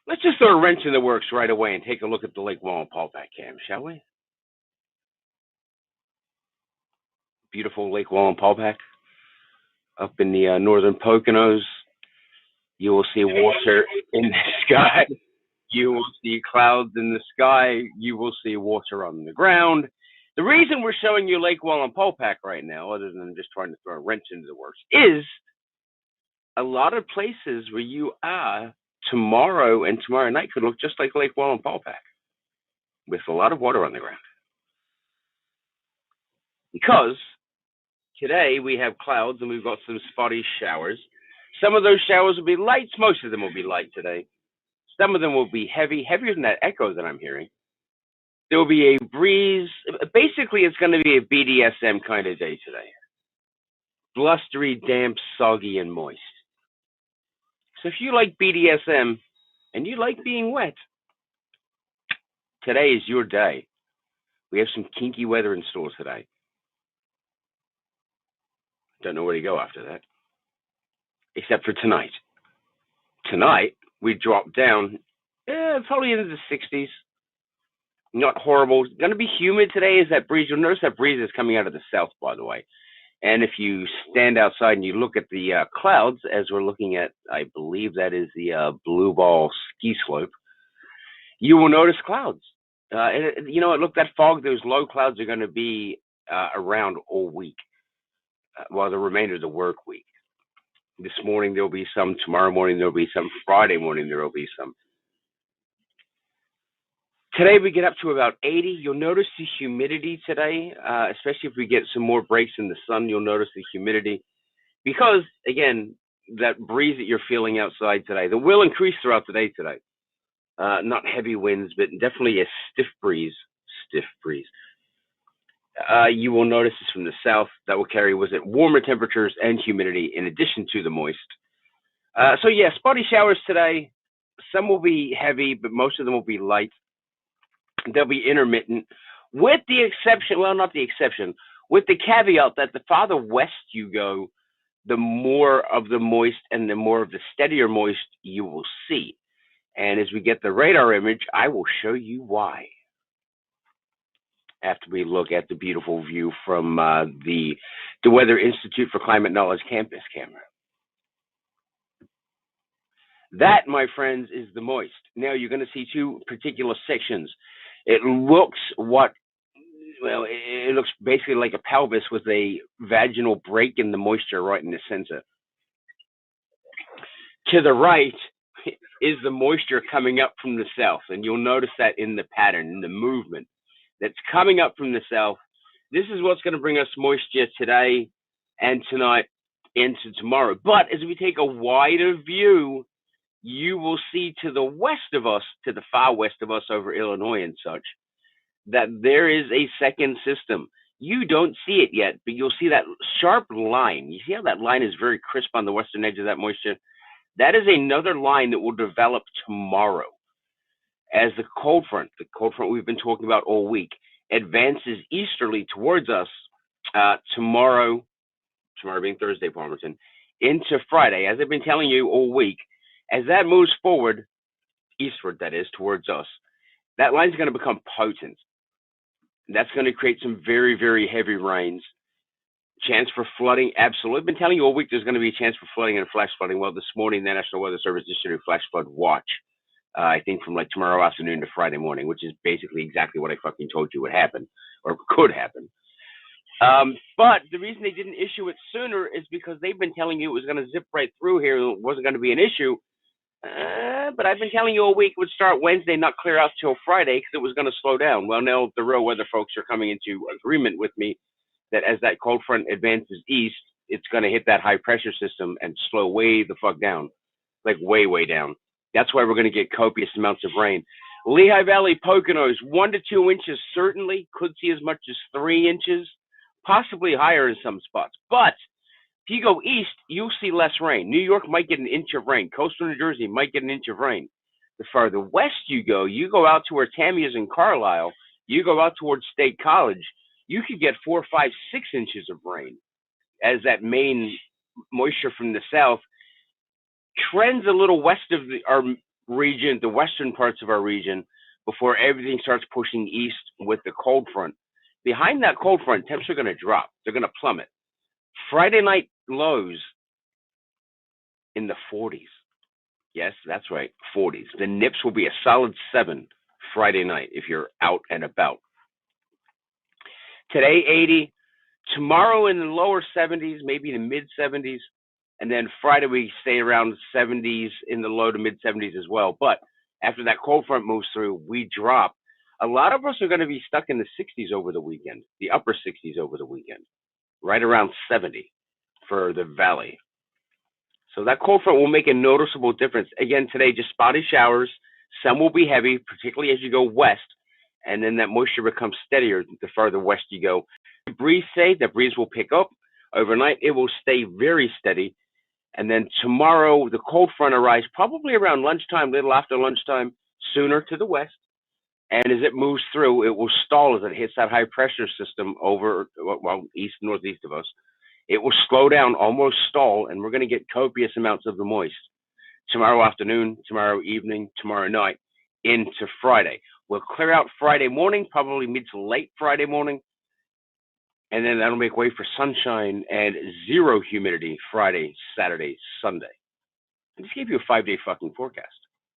Let's just throw a wrench in the works right away and take a look at the Lake Wallenpaupack cam, shall we? Beautiful Lake Wallenpaupack up in the northern Poconos. You will see water in the sky. You will see clouds in the sky. You will see water on the ground. The reason we're showing you Lake Wallenpaupack right now, other than just trying to throw a wrench into the works, is a lot of places where you are tomorrow and tomorrow night could look just like Lake Wallenpaupack with a lot of water on the ground. Because today we have clouds and we've got some spotty showers. Some of those showers will be light. Most of them will be light today. Some of them will be heavy, heavier than that echo that I'm hearing. There will be a breeze. Basically, it's going to be a BDSM kind of day today. Blustery, damp, soggy, and moist. So if you like BDSM and you like being wet, today is your day. We have some kinky weather in store today. Don't know where to go after that. Except for tonight. Tonight, we drop down probably into the 60s. Not horrible. It's going to be humid today. Is that breeze? You'll notice that breeze is coming out of the south, by the way. And if you stand outside and you look at the clouds, as we're looking at, I believe that is the Blue Ball ski slope, you will notice clouds. Look, that fog, those low clouds are going to be around all week, while the remainder of the work week. This morning there will be some. Tomorrow morning there will be some. Friday morning there will be some. Today we get up to about 80. You'll notice the humidity today, especially if we get some more breaks in the sun. You'll notice the humidity because, again, that breeze that you're feeling outside today, that will increase throughout the day today. Not heavy winds, but definitely a stiff breeze. You will notice this from the south. That will carry with it warmer temperatures and humidity in addition to the moist. Spotty showers today. Some will be heavy, but most of them will be light. They'll be intermittent, with the exception, well, not the exception, with the caveat that the farther west you go, the more of the moist and the more of the steadier moist you will see. And as we get the radar image, I will show you why. After we look at the beautiful view from the Weather Institute for Climate Knowledge campus camera. That, my friends, is the moist. Now you're going to see two particular sections. It looks it looks basically like a pelvis with a vaginal break in the moisture right in the center. To the right is the moisture coming up from the south, and you'll notice that in the pattern, in the movement that's coming up from the south. This is what's going to bring us moisture today and tonight into tomorrow. But as we take a wider view, you will see to the west of us, to the far west of us over Illinois and such, that there is a second system. You don't see it yet, but you'll see that sharp line. You see how that line is very crisp on the western edge of that moisture? That is another line that will develop tomorrow as the cold front we've been talking about all week, advances easterly towards us tomorrow being Thursday, Palmerton, into Friday. As I've been telling you all week, as that moves forward, eastward that is, towards us, that line's going to become potent. That's going to create some very, very heavy rains. Chance for flooding, absolutely. I've been telling you all week there's going to be a chance for flooding and flash flooding. Well, this morning, the National Weather Service issued a flash flood watch, I think from like tomorrow afternoon to Friday morning, which is basically exactly what I fucking told you would happen, or could happen. But the reason they didn't issue it sooner is because they've been telling you it was going to zip right through here. It wasn't going to be an issue. But I've been telling you all week it would start Wednesday, not clear out till Friday because it was going to slow down. Well, now the real weather folks are coming into agreement with me that as that cold front advances east, it's going to hit that high pressure system and slow way the fuck down, like way, way down. That's why we're going to get copious amounts of rain. Lehigh Valley, Poconos, 1 to 2 inches certainly, could see as much as 3 inches, possibly higher in some spots. But if you go east, you'll see less rain. New York might get an inch of rain. Coastal New Jersey might get an inch of rain. The farther west you go out to where Tammy is in Carlisle, you go out towards State College, you could get 4, 5, 6 inches of rain as that main moisture from the south trends a little west of region, the western parts of our region, before everything starts pushing east with the cold front. Behind that cold front, temps are going to drop. They're going to plummet. Friday night lows in the 40s. Yes, that's right, 40s. The nips will be a solid 7 Friday night if you're out and about. Today, 80. Tomorrow in the lower 70s, maybe in the mid 70s. And then Friday, we stay around 70s, in the low to mid 70s as well. But after that cold front moves through, we drop. A lot of us are going to be stuck in the 60s over the weekend, the upper 60s over the weekend, right around 70 for the valley. So that cold front will make a noticeable difference. Again, today, just spotty showers. Some will be heavy, particularly as you go west. And then that moisture becomes steadier the farther west you go. The breeze will pick up. Overnight, it will stay very steady. And then tomorrow, the cold front arrives probably around lunchtime, little after lunchtime, sooner to the west. And as it moves through, it will stall as it hits that high pressure system over, well, east, northeast of us. It will slow down, almost stall, and we're going to get copious amounts of the moist tomorrow afternoon, tomorrow evening, tomorrow night, into Friday. We'll clear out Friday morning, probably mid to late Friday morning, and then that'll make way for sunshine and zero humidity Friday, Saturday, Sunday. I just gave you a 5-day fucking forecast.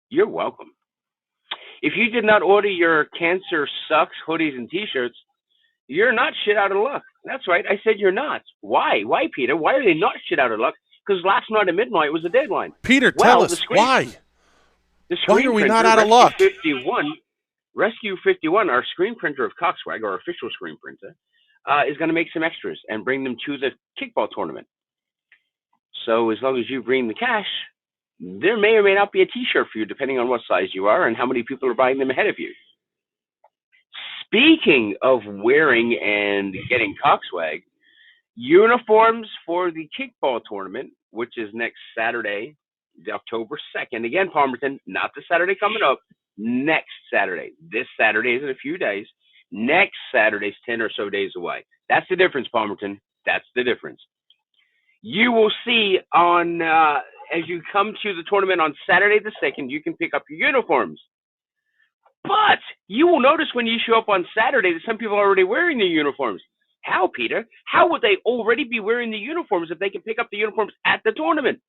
You're welcome. If you did not order your Cancer Sucks hoodies and t-shirts, you're not shit out of luck. That's right. I said you're not. Why? Why, Peter? Why are they not shit out of luck? Because last night at midnight was the deadline. Peter, tell us why. Why are we not out of luck? Rescue 51, our screen printer of Coxswag, our official screen printer, is going to make some extras and bring them to the kickball tournament. So as long as you bring the cash, there may or may not be a t-shirt for you, depending on what size you are and how many people are buying them ahead of you. Speaking of wearing and getting Coxswag, uniforms for the kickball tournament, which is next Saturday, October 2nd. Again, Palmerton, not the Saturday coming up, next Saturday. This Saturday is in a few days. Next Saturday's 10 or so days away. That's the difference, Palmerton. That's the difference. You will see on, as you come to the tournament on Saturday the 2nd, you can pick up your uniforms. But you will notice when you show up on Saturday that some people are already wearing the uniforms. How, Peter? How would they already be wearing the uniforms if they can pick up the uniforms at the tournament?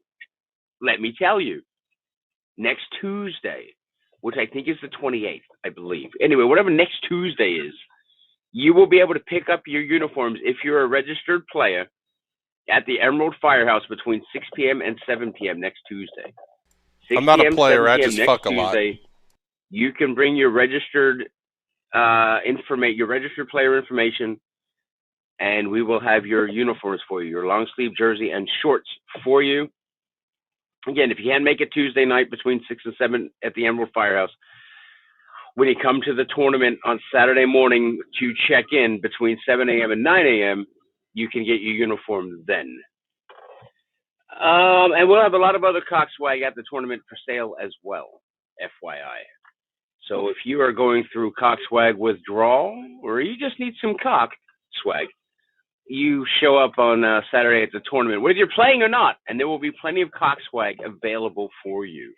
Let me tell you. Next Tuesday, which I think is the 28th, I believe. Anyway, whatever next Tuesday is, you will be able to pick up your uniforms if you're a registered player at the Emerald Firehouse between 6 p.m. and 7 p.m. next Tuesday. I'm not a player. I just fuck a lot. You can bring your registered your registered player information, and we will have your uniforms for you, your long sleeve jersey and shorts for you. Again, if you can't make it Tuesday night between 6 and 7 at the Emerald Firehouse, when you come to the tournament on Saturday morning to check in between 7 a.m. and 9 a.m., you can get your uniform then. And we'll have a lot of other Coxswag at the tournament for sale as well, FYI. So if you are going through Coxswag withdrawal, or you just need some Coxswag, you show up on Saturday at the tournament, whether you're playing or not, and there will be plenty of Coxswag available for you.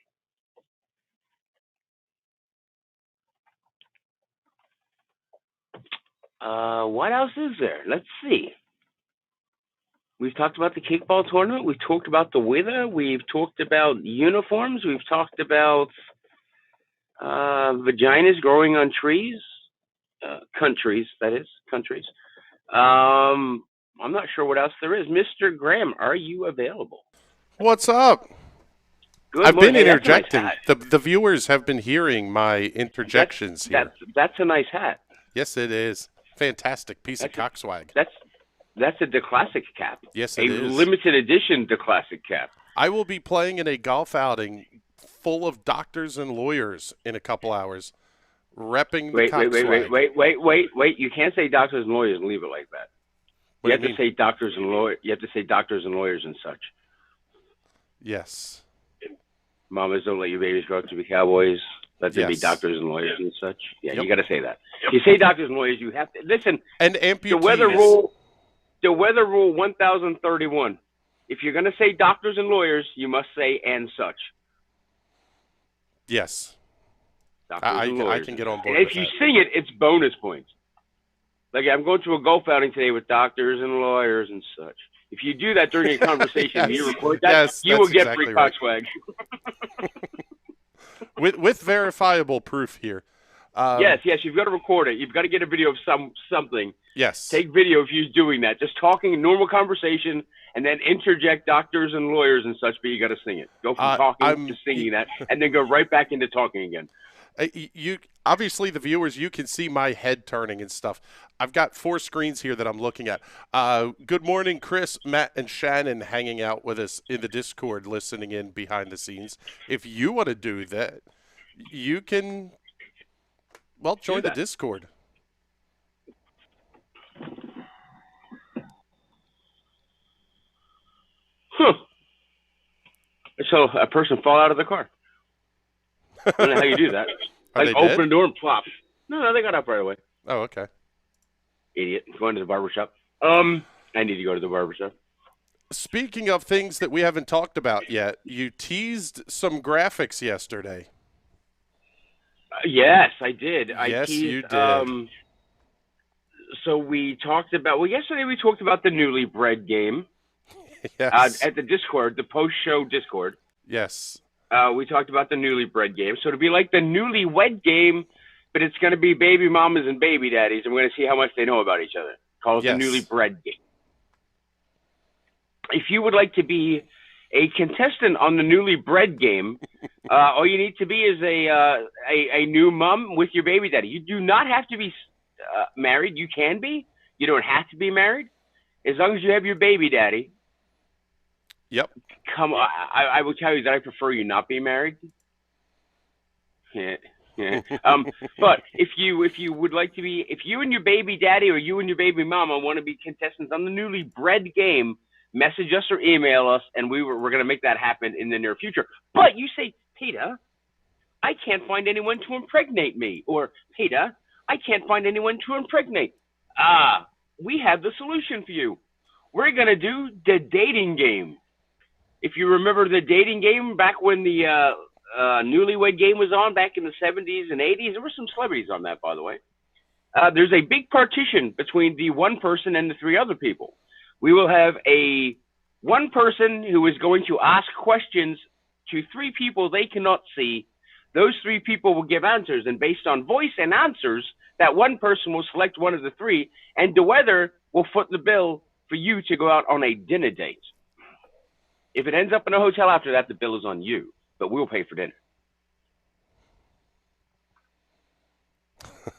What else is there? Let's see. We've talked about the kickball tournament. We've talked about the weather. We've talked about uniforms. We've talked about vaginas growing on trees. Countries, that is, countries. I'm not sure what else there is. Mr. Graham, are you available? What's up? Good I've morning. been interjecting. Nice the viewers have been hearing my interjections here. That's a nice hat. Yes, it is. Fantastic piece of Coxswag. That's a DeClassic cap. Yes, it is. A limited edition DeClassic cap. I will be playing in a golf outing full of doctors and lawyers in a couple hours, repping the Coxswag. Wait. You can't say doctors and lawyers and leave it like that. You have to say doctors and lawyers. You have to say doctors and lawyers and such. Yes. Mamas don't let your babies grow up to be cowboys. Let them be doctors and lawyers and such. Yeah, you got to say that. If you say doctors and lawyers, you have to listen. And amputees. The weather rule 1031. If you're going to say doctors and lawyers, you must say and such. Yes. Doctors and I lawyers can and get on such. And board with if you that. sing it, it's bonus points. Like I'm going to a golf outing today with doctors and lawyers and such. If you do that during a conversation and you Yes. record that, Yes, you will that's get free exactly cock right. swag. With verifiable proof here. Yes, you've got to record it. You've got to get a video of something. Yes. Take video of you doing that. Just talking, normal conversation, and then interject doctors and lawyers and such, but you got to sing it. Go from talking to I'm singing that, and then go right back into talking again. you obviously the viewers, you can see my head turning and stuff. I've got 4 screens here that I'm looking at. Good morning, Chris, Matt, and Shannon hanging out with us in the Discord, listening in behind the scenes. If you want to do that, you can, well, Do join the that. Discord. Huh. So a person fall out of the car. I don't know how you do that. Are Like they open dead? the door and plop. No, they got up right away. Oh, okay. Idiot. Going to the barbershop. I need to go to the barbershop. Speaking of things that we haven't talked about yet, you teased some graphics yesterday. Yes, I did. I Yes, teased. you did. So we talked about. Well, yesterday we talked about the newlywed game Yes. at the Discord, the post-show Discord. Yes. We talked about the newlywed game. So it'll be like the newlywed game, but it's going to be baby mamas and baby daddies, and we're going to see how much they know about each other. Call it Yes. the newlywed game. If you would like to be a contestant on the newlywed game, all you need to be is a new mom with your baby daddy. You do not have to be married. You can be. You don't have to be married. As long as you have your baby daddy. Yep. Come on. I will tell you that I prefer you not be married. Yeah. Yeah. But if you would like to be, if you and your baby daddy or you and your baby mama want to be contestants on the newlywed game, message us or email us, and we're going to make that happen in the near future. But you say, Peter, I can't find anyone to impregnate me, or Peter, I can't find anyone to impregnate. We have the solution for you. We're going to do the dating game. If you remember the dating game back when the newlywed game was on back in the 70s and 80s, there were some celebrities on that, by the way. There's a big partition between the one person and the 3 other people. We will have one person who is going to ask questions to 3 people they cannot see. Those 3 people will give answers, and based on voice and answers, that one person will select one of the 3, and the weather will foot the bill for you to go out on a dinner date. If it ends up in a hotel after that, the bill is on you, but we'll pay for dinner.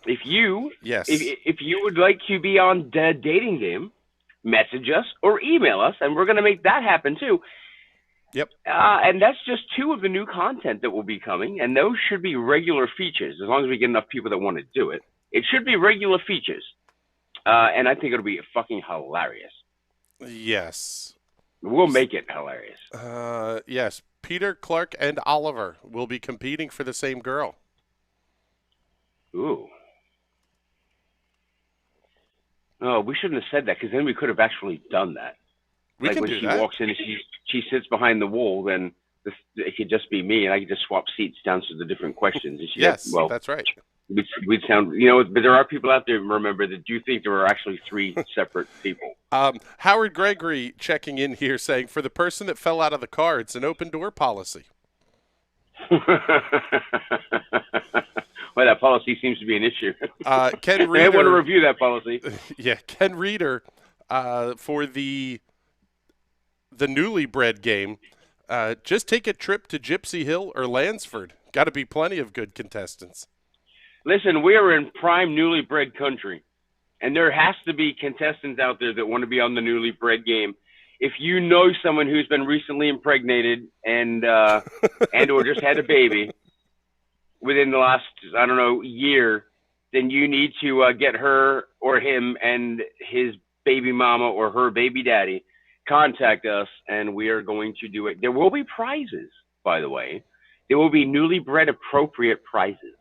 If you would like to be on the dating game, message us or email us, and we're going to make that happen too. Yep. And that's just 2 of the new content that will be coming, and those should be regular features as long as we get enough people that want to do it. It should be regular features, and I think it'll be fucking hilarious. Yes. We'll make it hilarious. Yes. Peter, Clark, and Oliver will be competing for the same girl. Ooh. Oh, we shouldn't have said that, because then we could have actually done that. We can when do she that. walks in and she sits behind the wall, then it could just be me, and I could just swap seats down to the different questions. And Yes, that's right. We'd sound, but there are people out there, remember, that do think there are actually 3 separate people. Howard Gregory checking in here saying, for the person that fell out of the car, it's an open door policy. Well, that policy seems to be an issue. Ken Reeder, I want to review that policy. Yeah, Ken Reeder, for the newlywed game, just take a trip to Gypsy Hill or Lansford. Got to be plenty of good contestants. Listen, we are in prime newlywed country, and there has to be contestants out there that want to be on the newlywed game. If you know someone who's been recently impregnated and or just had a baby within the last, I don't know, year, then you need to get her or him and his baby mama or her baby daddy, contact us, and we are going to do it. There will be prizes, by the way. There will be newlywed appropriate prizes.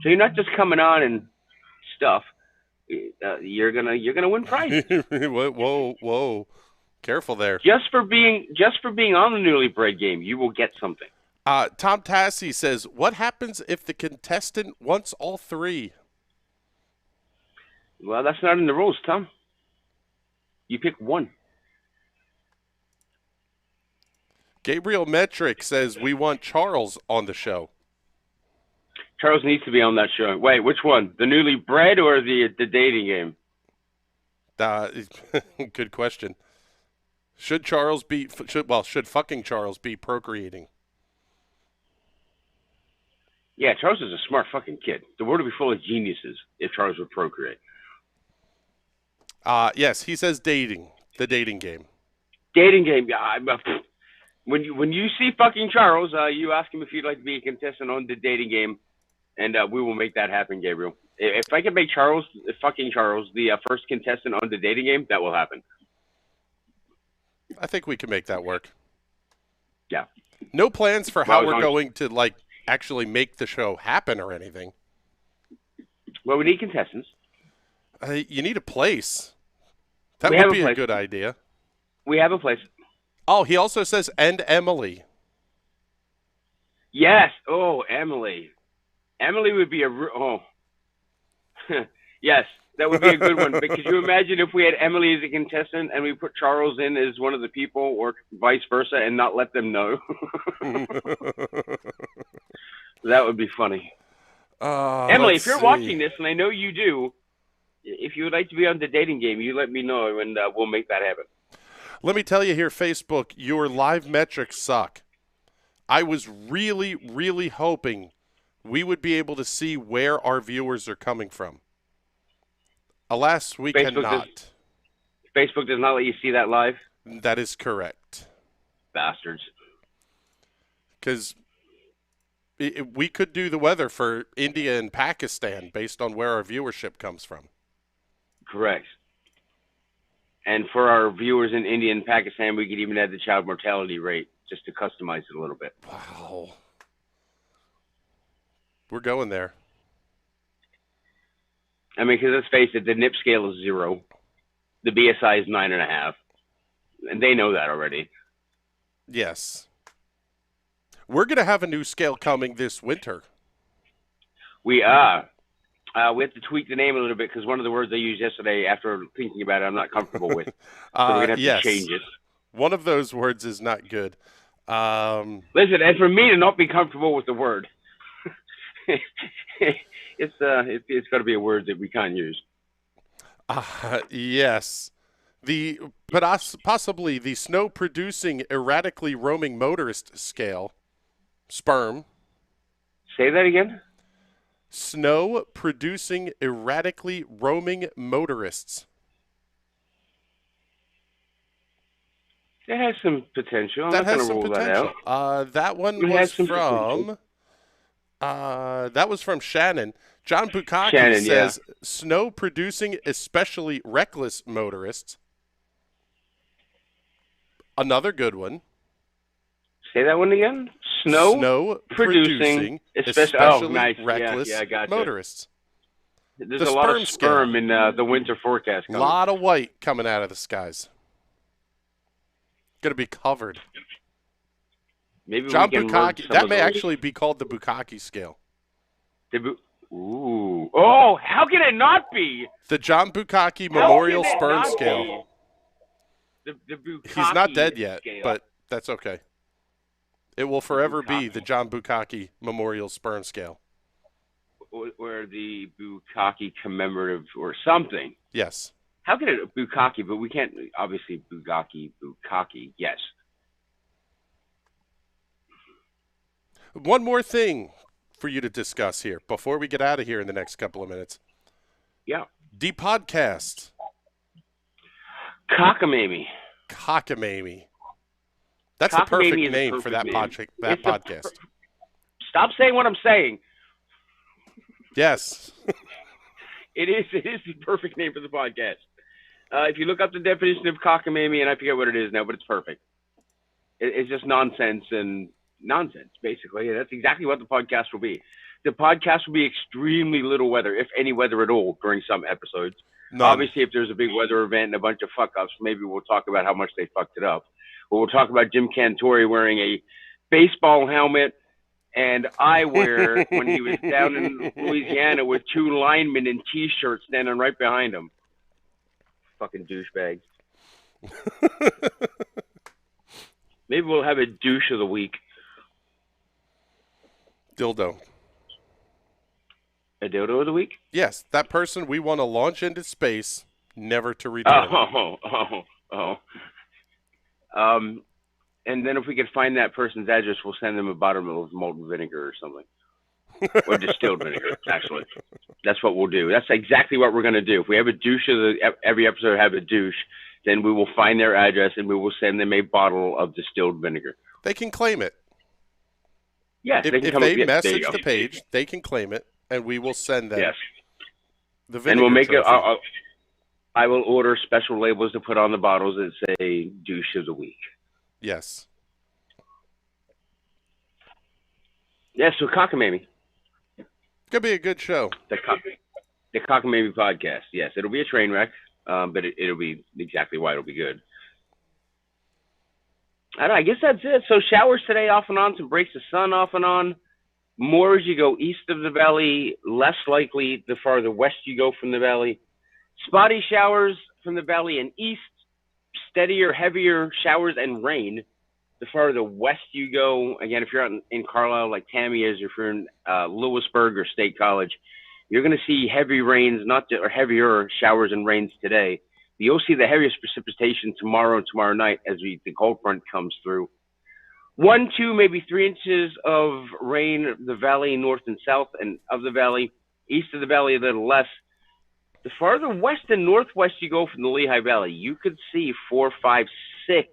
So you're not just coming on and stuff. You're gonna win prizes. Whoa! Careful there. Just for being on the newlywed game, you will get something. Tom Tassi says, what happens if the contestant wants all three? Well, that's not in the rules, Tom. You pick one. Gabriel Metric says, we want Charles on the show. Charles needs to be on that show. Wait, which one? The newly bred or the dating game? Good question. Should fucking Charles be procreating? Yeah, Charles is a smart fucking kid. The world would be full of geniuses if Charles would procreate. Yes, he says dating. The dating game. Dating game, yeah. When you see fucking Charles, you ask him if he'd like to be a contestant on the dating game, and we will make that happen, Gabriel. If I can make fucking Charles, the first contestant on the dating game, that will happen. I think we can make that work. Yeah. No plans for how we're going to actually make the show happen or anything. Well, we need contestants. You need a place. That would be a good idea. We have a place. Oh, he also says, and Emily. Yes. Oh, Emily. Emily would be yes, that would be a good one. But could you imagine if we had Emily as a contestant and we put Charles in as one of the people, or vice versa, and not let them know? That would be funny. Emily, if you're watching this, and I know you do, if you would like to be on the dating game, you let me know, and we'll make that happen. Let me tell you here, Facebook, your live metrics suck. I was really, really hoping we would be able to see where our viewers are coming from. Alas, we cannot. Facebook does not let you see that live? That is correct. Bastards. Because we could do the weather for India and Pakistan based on where our viewership comes from. Correct. And for our viewers in India and Pakistan, we could even add the child mortality rate just to customize it a little bit. Wow. We're going there. I mean, because let's face it, the NIP scale is 0. The BSI is 9.5. And they know that already. Yes. We're going to have a new scale coming this winter. We are. We have to tweak the name a little bit because one of the words I used yesterday, after thinking about it, I'm not comfortable with. So we're going to have to change it. One of those words is not good. Listen, and for me to not be comfortable with the word, it's got to be a word that we can't use. Yes. Possibly the snow-producing, erratically roaming motorist scale, SPERM. Say that again? Snow-producing, erratically roaming motorists. It has some potential. I'm not going to rule that out. That one was from... that was from Shannon. John Bukaki says, snow-producing, especially reckless motorists. Another good one. Say that one again? Snow-producing, especially reckless motorists. There's a lot of sperm in the winter forecast. A lot of white coming out of the skies. Going to be covered. Maybe John Bukaki. That may actually be called the Bukaki scale. Ooh. Oh, how can it not be? The John Bukaki Memorial Sperm Scale. The Bukaki He's not dead yet, scale. but that's okay. It will forever be the John Bukaki Memorial Sperm Scale. Or the Bukaki commemorative or something. Yes. How can it Bukaki, but we can't, obviously Bukaki, yes. One more thing for you to discuss here before we get out of here in the next couple of minutes. Yeah. Podcast. Cockamamie. Cockamamie. That's the perfect name for that podcast. Stop saying what I'm saying. Yes. It is the perfect name for the podcast. If you look up the definition of cockamamie, and I forget what it is now, but it's perfect. It's just nonsense, basically. And that's exactly what the podcast will be. The podcast will be extremely little weather, if any weather at all, during some episodes. None. Obviously, if there's a big weather event and a bunch of fuck-ups, maybe we'll talk about how much they fucked it up. Or we'll talk about Jim Cantori wearing a baseball helmet, and eyewear when he was down in Louisiana with two linemen in T-shirts standing right behind him. Fucking douchebags. Maybe we'll have a douche of the week. Dildo. A dildo of the week? Yes, that person we want to launch into space, never to return. Oh. And then if we could find that person's address, we'll send them a bottle of molten vinegar or something. Or distilled vinegar, actually. That's what we'll do. That's exactly what we're going to do. If we have a douche every episode have a douche, then we will find their address and we will send them a bottle of distilled vinegar. They can claim it. Yes, If they message the page, they can claim it, and we will send them the vinegar. And we'll make trophy. it. I will order special labels to put on the bottles that say douche of the week. Yes. Yeah, so cockamamie. Could be a good show. The cockamamie podcast. Yes, it'll be a train wreck, but it'll be exactly why it'll be good. I don't know, I guess that's it. So showers today off and on, some breaks of sun off and on. More as you go east of the valley, less likely the farther west you go from the valley. Spotty showers from the valley and east, steadier, heavier showers and rain the farther west you go. Again, if you're out in Carlisle like Tammy is, or if you're in Lewisburg or State College, you're going to see heavy rains, or heavier showers and rains today. You'll see the heaviest precipitation tomorrow and tomorrow night as the cold front comes through. 1, 2, maybe 3 inches of rain, the valley north and south and of the valley. East of the valley, a little less. The farther west and northwest you go from the Lehigh Valley, you could see 4, 5, 6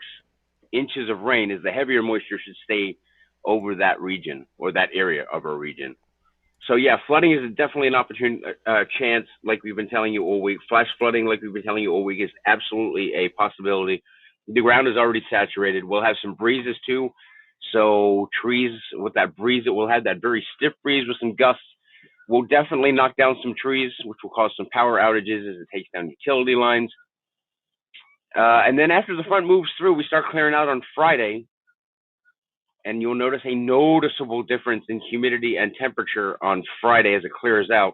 inches of rain as the heavier moisture should stay over that region or that area of our region. So, yeah, flooding is definitely an opportunity, chance, like we've been telling you all week. Flash flooding, like we've been telling you all week, is absolutely a possibility. The ground is already saturated. We'll have some breezes, too. So trees, with that breeze that we'll have, that very stiff breeze with some gusts, will definitely knock down some trees, which will cause some power outages as it takes down utility lines. And then after the front moves through, we start clearing out on Friday. And you'll notice a noticeable difference in humidity and temperature on Friday as it clears out.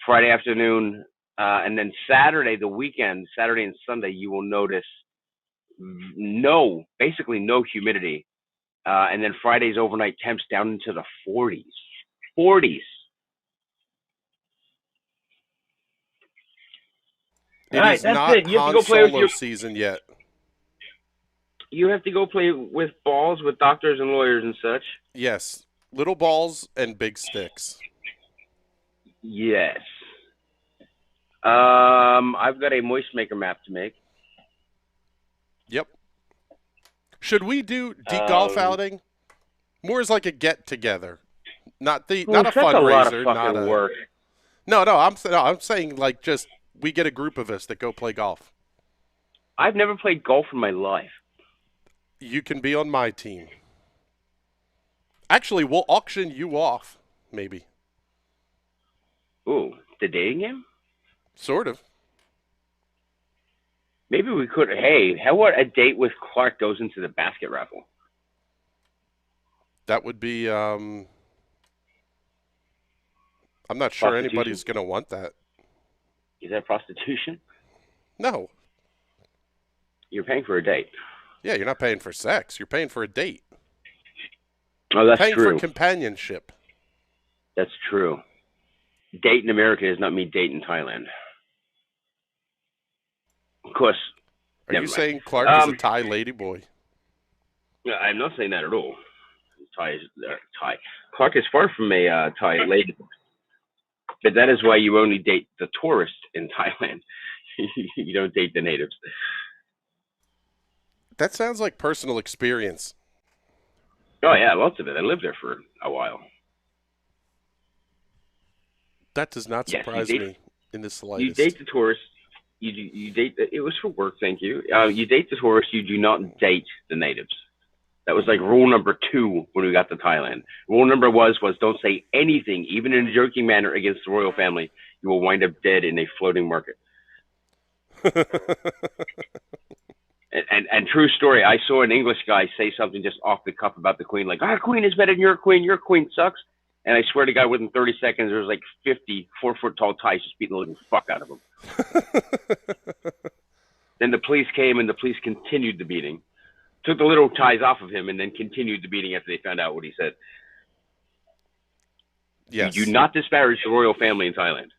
Friday afternoon, and then Saturday, the weekend, Saturday and Sunday, you will notice basically no humidity. And then Friday's overnight temps down into the 40s. 40s. It is not Han Solo season yet. You have to go play with balls with doctors and lawyers and such. Yes. Little balls and big sticks. Yes. I've got a moist maker map to make. Yep. Should we do golf outing? More as like a get together. Not a fundraiser. A lot of fucking work. No, I'm saying like just we get a group of us that go play golf. I've never played golf in my life. You can be on my team. Actually, we'll auction you off, maybe. Ooh, the dating game? Sort of. Maybe we could. Hey, how about a date with Clark goes into the basket raffle? That would be. I'm not sure anybody's going to want that. Is that prostitution? No. You're paying for a date. Yeah, you're not paying for sex. You're paying for a date. Oh, that's true. Paying for companionship. That's true. Date in America does not mean date in Thailand. Of course. Are you saying Clark is a Thai ladyboy? I'm not saying that at all. Thai. Clark is far from a Thai ladyboy. But that is why you only date the tourists in Thailand. You don't date the natives. That sounds like personal experience. Oh, yeah, lots of it. I lived there for a while. That does not surprise me in the slightest. You date the tourists. You date. It was for work, thank you. You date the tourists. You do not date the natives. That was like rule number 2 when we got to Thailand. Rule number was don't say anything, even in a joking manner, against the royal family. You will wind up dead in a floating market. And true story, I saw an English guy say something just off the cuff about the Queen, like, our Queen is better than your Queen. Your Queen sucks. And I swear to God, within 30 seconds, there was like 50 4-foot tall ties just beating the living fuck out of him. Then the police came, and the police continued the beating, took the little ties off of him, and then continued the beating after they found out what he said. Yes. You do not disparage the royal family in Thailand.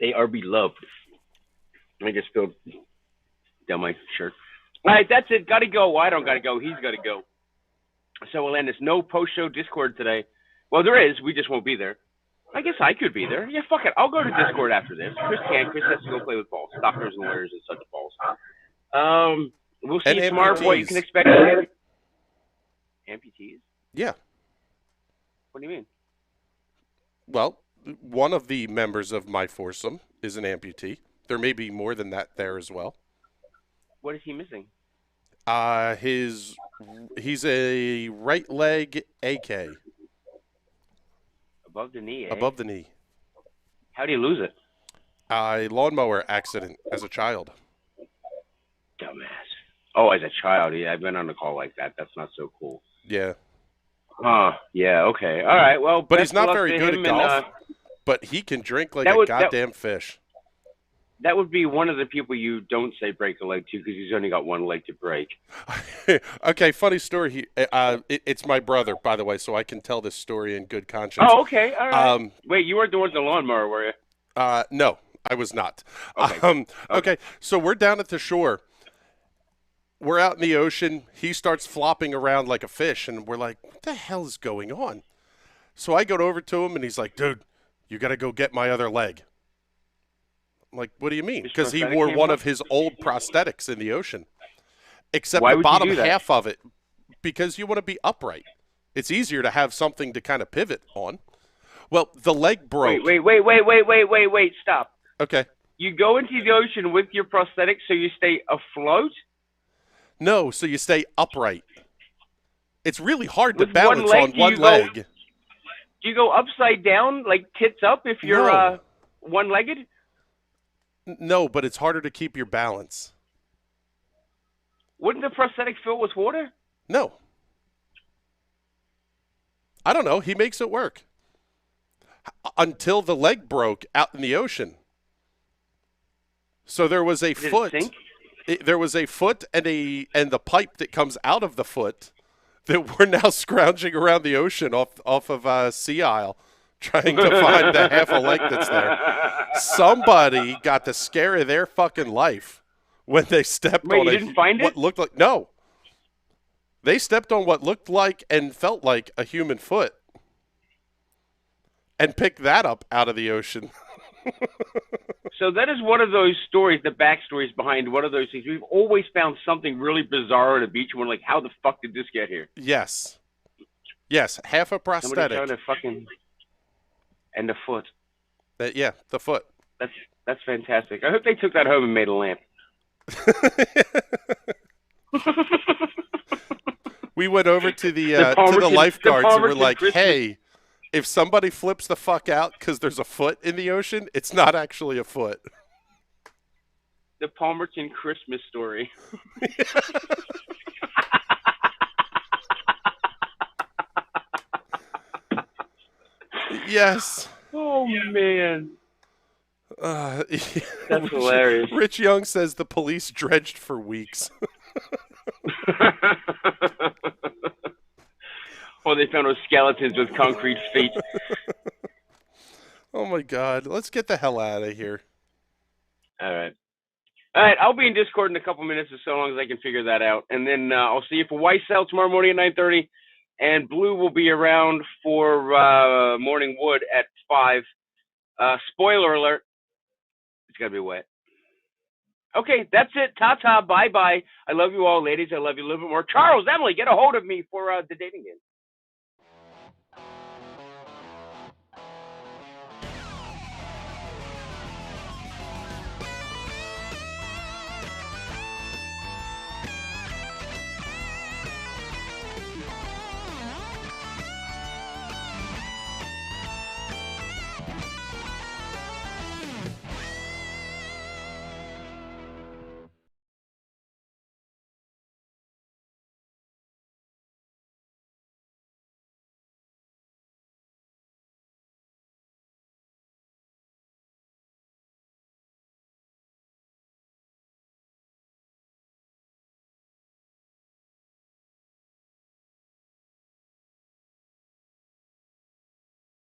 They are beloved. I just spilled down my shirt. All right, that's it. Got to go. Well, I don't got to go. He's got to go. So we'll end this. No post-show Discord today. Well, there is. We just won't be there. I guess I could be there. Yeah, fuck it. I'll go to Discord after this. Chris can. Chris has to go play with balls. Doctors and lawyers and such balls. We'll see you tomorrow. What you can expect. Amputees? Yeah. What do you mean? Well, one of the members of my foursome is an amputee. There may be more than that there as well. What is he missing? He's a right leg AK. Above the knee, eh? Above the knee. How do you lose it? A lawnmower accident as a child. Dumbass. Oh, as a child. Yeah, I've been on a call like that. That's not so cool. Yeah. Yeah, okay. All right, well. But he's not very good at golf. But he can drink like a goddamn fish. That would be one of the people you don't say break a leg to because he's only got one leg to break. Okay, funny story. It's my brother, by the way, so I can tell this story in good conscience. Oh, okay. All right. Wait, you weren't the one with the lawnmower, were you? No, I was not. Okay. Okay, so we're down at the shore. We're out in the ocean. He starts flopping around like a fish, and we're like, what the hell is going on? So I go over to him, and he's like, dude, you got to go get my other leg. I'm like, what do you mean? Because he wore one of his old prosthetics in the ocean. Except the bottom half of it. Because you want to be upright. It's easier to have something to kind of pivot on. Well, the leg broke. Wait, stop. Okay. You go into the ocean with your prosthetic so you stay afloat? No, so you stay upright. It's really hard to balance on one leg. Do you go upside down, like tits up, if you're one-legged? No, but it's harder to keep your balance. Wouldn't the prosthetic fill with water? No. I don't know. He makes it work. Until the leg broke out in the ocean. So there was a foot. Did it sink? There was a foot and the pipe that comes out of the foot that we're now scrounging around the ocean off of Sea Isle, trying to find the half a leg that's there. Somebody got the scare of their fucking life when they stepped on what looked like They stepped on what looked like and felt like a human foot and picked that up out of the ocean. So that is one of those stories, the backstories behind one of those things. We've always found something really bizarre at a beach, and we're like, how the fuck did this get here? Yes, half a prosthetic. Somebody found and the foot. Yeah, the foot. That's fantastic. I hope they took that home and made a lamp. We went over to the lifeguards and we're like, hey, if somebody flips the fuck out because there's a foot in the ocean, it's not actually a foot. The Palmerton Christmas story. Yes. Oh, man. That's hilarious. Rich Young says the police dredged for weeks. Oh, they found those skeletons with concrete feet. Oh, my God. Let's get the hell out of here. All right. I'll be in Discord in a couple minutes as long as I can figure that out. And then I'll see you for White Cell tomorrow morning at 9:30. And Blue will be around for Morning Wood at 5. Spoiler alert. It's going to be wet. Okay, that's it. Ta-ta, bye-bye. I love you all, ladies. I love you a little bit more. Charles, Emily, get a hold of me for the dating game.